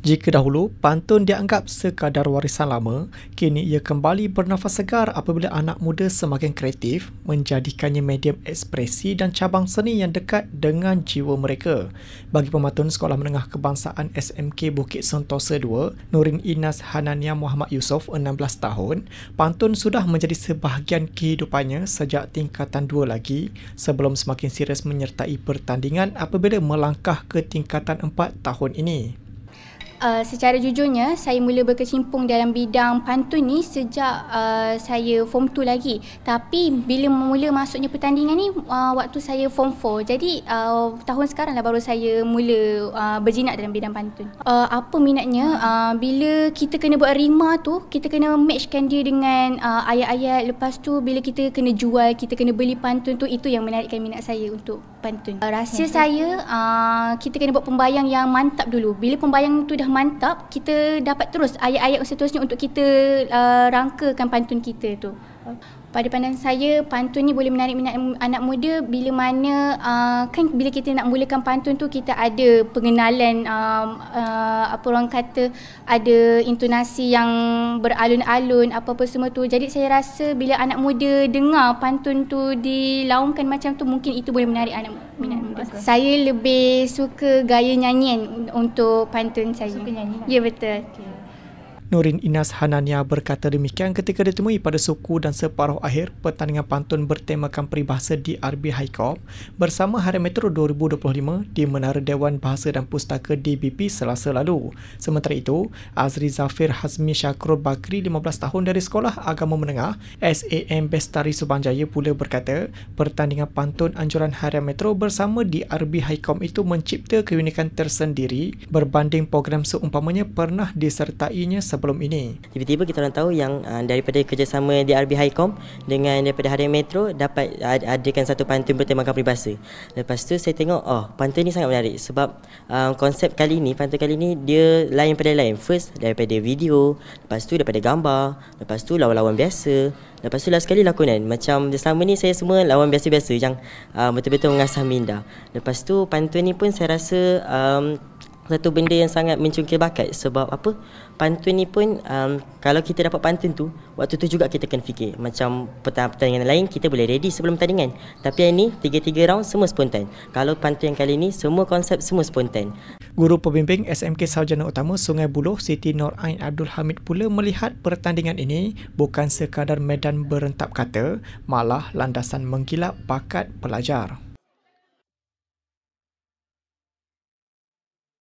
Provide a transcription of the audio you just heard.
Jika dahulu pantun dianggap sekadar warisan lama, kini ia kembali bernafas segar apabila anak muda semakin kreatif menjadikannya medium ekspresi dan cabang seni yang dekat dengan jiwa mereka. Bagi pemantun Sekolah Menengah Kebangsaan SMK Bukit Sentosa 2, Nurin Inas Hanania Muhammad Yusof, 16 tahun, pantun sudah menjadi sebahagian kehidupannya sejak tingkatan 2 lagi sebelum semakin serius menyertai pertandingan apabila melangkah ke tingkatan 4 tahun ini. Secara jujurnya, saya mula berkecimpung dalam bidang pantun ni sejak saya Form 2 lagi. Tapi bila mula masuknya pertandingan ni, waktu saya Form 4. Jadi tahun sekarang lah baru saya mula berjinak dalam bidang pantun. Apa minatnya? Bila kita kena buat rima tu, kita kena matchkan dia dengan ayat-ayat. Lepas tu bila kita kena jual, kita kena beli pantun tu, itu yang menarikkan minat saya untuk pantun. Rahsia saya, kita kena buat pembayang yang mantap dulu. Bila pembayang tu dah mantap, kita dapat terus ayat-ayat seterusnya untuk kita rangkakan pantun kita tu. Pada pandangan saya, pantun ni boleh menarik minat anak muda bila mana kan bila kita nak mulakan pantun tu, kita ada pengenalan, apa orang kata, ada intonasi yang beralun-alun, apa-apa semua tu. Jadi saya rasa bila anak muda dengar pantun tu dilaungkan macam tu, mungkin itu boleh menarik minat muda. Saya lebih suka gaya nyanyian untuk pantun saya. Suka nyanyi? Ya, betul. Okay. Nurin Inas Hanania berkata demikian ketika ditemui pada suku dan separuh akhir pertandingan pantun bertemakan peribahasa DRB Highcorp bersama Harian Metro 2025 di Menara Dewan Bahasa dan Pustaka DBP Selasa lalu. Sementara itu, Azri Zafir Hazmi Syakrul Bakri, 15 tahun dari Sekolah Agama Menengah SAM Bestari Subanjaya pula berkata pertandingan pantun anjuran Harian Metro bersama DRB Highcorp itu mencipta keunikan tersendiri berbanding program seumpamanya pernah disertainya sebelum ini. Tiba-tiba kita orang tahu yang daripada kerjasama DRB Highcom dengan daripada Harian Metro dapat adakan satu pantun bertemakan peribahasa. Lepas tu saya tengok, pantun ni sangat menarik sebab konsep kali ni, pantun kali ni dia lain pada lain. First daripada video, lepas tu daripada gambar, lepas tu lawan-lawan biasa, lepas tu last sekali lakonan. Macam selama ni saya semua lawan biasa-biasa yang betul-betul mengasah minda. Lepas tu pantun ni pun saya rasa satu benda yang sangat mencungkil bakat. Sebab apa? Pantun ni pun kalau kita dapat pantun tu, waktu tu juga kita kena fikir. Macam pertandingan lain kita boleh ready sebelum pertandingan, tapi yang ni 3-3 round semua spontan. Kalau pantun yang kali ni semua konsep semua spontan. Guru pembimbing SMK Sarjana Utama Sungai Buloh Siti Nur Ain Abdul Hamid pula melihat pertandingan ini bukan sekadar medan berentap kata, malah landasan menggilap bakat pelajar.